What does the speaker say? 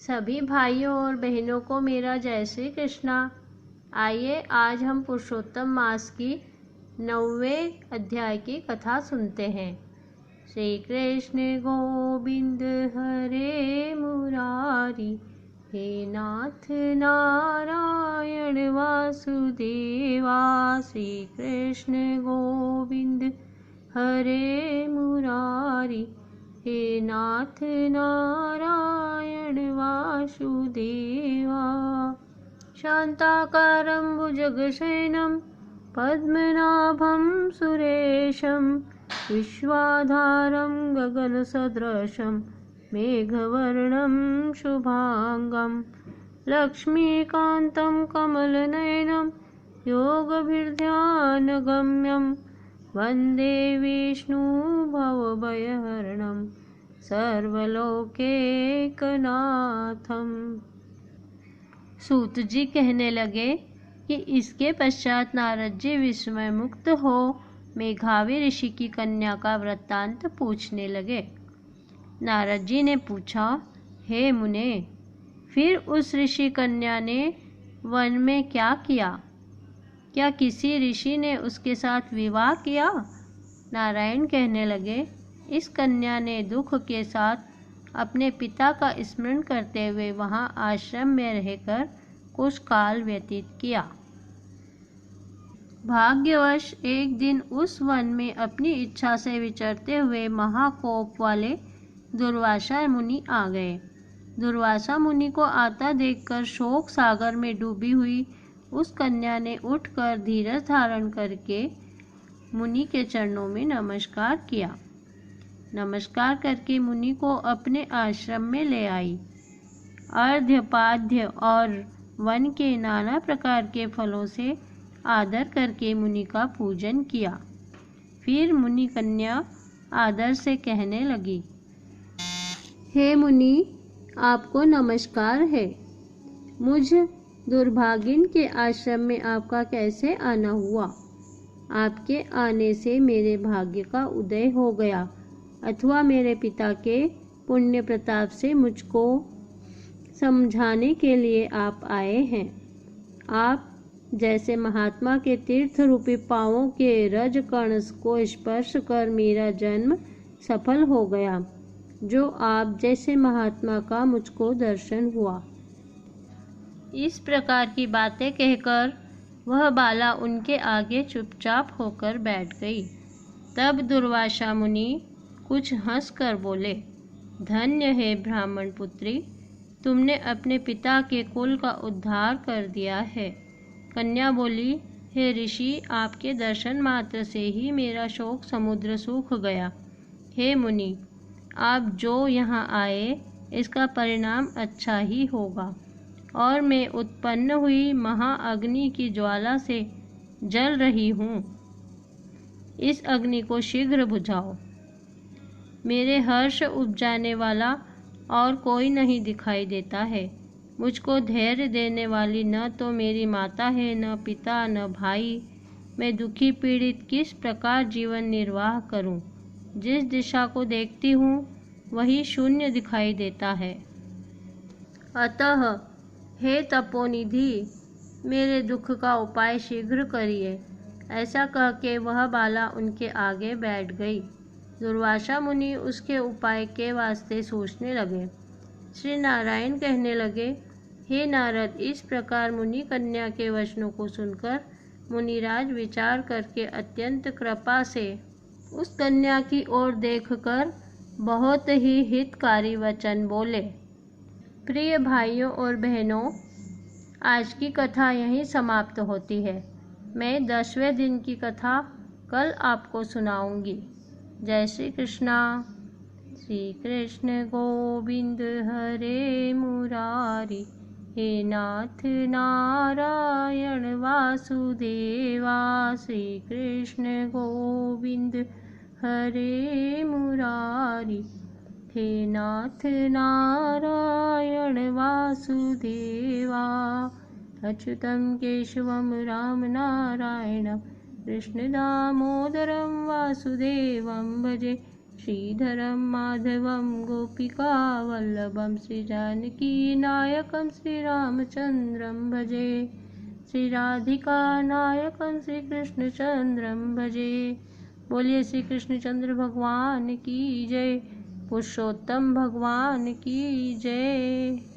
सभी भाइयों और बहनों को मेरा जय श्री कृष्णा। आइए आज हम पुरुषोत्तम मास की 9वें अध्याय की कथा सुनते हैं। श्री कृष्ण गोविंद हरे मुरारी, हे नाथ नारायण वासुदेवा। श्री कृष्ण गोविंद हरे मुरारी, हे नाथ नारायण वासुदेवा। शान्ताकारं भुजगशयनं पद्मनाभं सुरेशं, विश्वाधारं गगनसदृशं मेघवर्णं शुभांगं, लक्ष्मीकान्तं कमलनयनं योगभिर्ध्यानगम्यं, वन्दे विष्णु भवभयहरणं सर्वलोकैकनाथम। सूत जी कहने लगे कि इसके पश्चात नारद जी विस्मय मुक्त हो मेघावी ऋषि की कन्या का वृत्तांत पूछने लगे। नारद जी ने पूछा, हे मुने, फिर उस ऋषि कन्या ने वन में क्या किया? क्या किसी ऋषि ने उसके साथ विवाह किया? नारायण कहने लगे, इस कन्या ने दुख के साथ अपने पिता का स्मरण करते हुए वहां आश्रम में रहकर कुछ काल व्यतीत किया। भाग्यवश एक दिन उस वन में अपनी इच्छा से विचरते हुए महाकोप वाले दुर्वासा मुनि आ गए। दुर्वासा मुनि को आता देखकर शोक सागर में डूबी हुई उस कन्या ने उठकर धीरज धारण करके मुनि के चरणों में नमस्कार किया। नमस्कार करके मुनि को अपने आश्रम में ले आई। अर्घ्य पाद्य और वन के नाना प्रकार के फलों से आदर करके मुनि का पूजन किया। फिर मुनि कन्या आदर से कहने लगी, हे मुनि, आपको नमस्कार है। मुझ दुर्भागिन के आश्रम में आपका कैसे आना हुआ? आपके आने से मेरे भाग्य का उदय हो गया, अथवा मेरे पिता के पुण्य प्रताप से मुझको समझाने के लिए आप आए हैं। आप जैसे महात्मा के तीर्थ रूपी पांवों के रज कण को स्पर्श कर मेरा जन्म सफल हो गया, जो आप जैसे महात्मा का मुझको दर्शन हुआ। इस प्रकार की बातें कहकर वह बाला उनके आगे चुपचाप होकर बैठ गई। तब दुर्वासा मुनि कुछ हंसकर बोले, धन्य है ब्राह्मण पुत्री, तुमने अपने पिता के कुल का उद्धार कर दिया है। कन्या बोली, हे ऋषि, आपके दर्शन मात्र से ही मेरा शोक समुद्र सूख गया। हे मुनि, आप जो यहाँ आए इसका परिणाम अच्छा ही होगा, और मैं उत्पन्न हुई महाअग्नि की ज्वाला से जल रही हूँ। इस अग्नि को शीघ्र बुझाओ। मेरे हर्ष उपजाने वाला और कोई नहीं दिखाई देता है। मुझको धैर्य देने वाली न तो मेरी माता है, न पिता, न भाई। मैं दुखी पीड़ित किस प्रकार जीवन निर्वाह करूं? जिस दिशा को देखती हूँ वही शून्य दिखाई देता है। अतः हे तपोनिधि, मेरे दुख का उपाय शीघ्र करिए। ऐसा कह के वह बाला उनके आगे बैठ गई। दुर्वासा मुनि उसके उपाय के वास्ते सोचने लगे। श्री नारायण कहने लगे, हे नारद, इस प्रकार मुनि कन्या के वचनों को सुनकर मुनिराज विचार करके अत्यंत कृपा से उस कन्या की ओर देखकर बहुत ही हितकारी वचन बोले। प्रिय भाइयों और बहनों, आज की कथा यहीं समाप्त होती है। मैं 10वें दिन की कथा कल आपको सुनाऊंगी। जय श्री कृष्णा। श्री कृष्ण गोविंद हरे मुरारी, हे नाथ नारायण वासुदेवा। श्री कृष्ण गोविंद हरे मुरारी, हे नाथ नारायण वासुदेवा। अच्युतं केशवं राम नारायणं कृष्ण दामोदरं वासुदेवं भजे। श्रीधरं माधवं गोपिका वल्लभं श्रीजानकीनायकं श्रीरामचन्द्रं भजे। श्री राधिका नायकं श्री कृष्णचंद्रम भजे। बोलिए श्री कृष्णचंद्र भगवान की जय। पुरुषोत्तम भगवान की जय।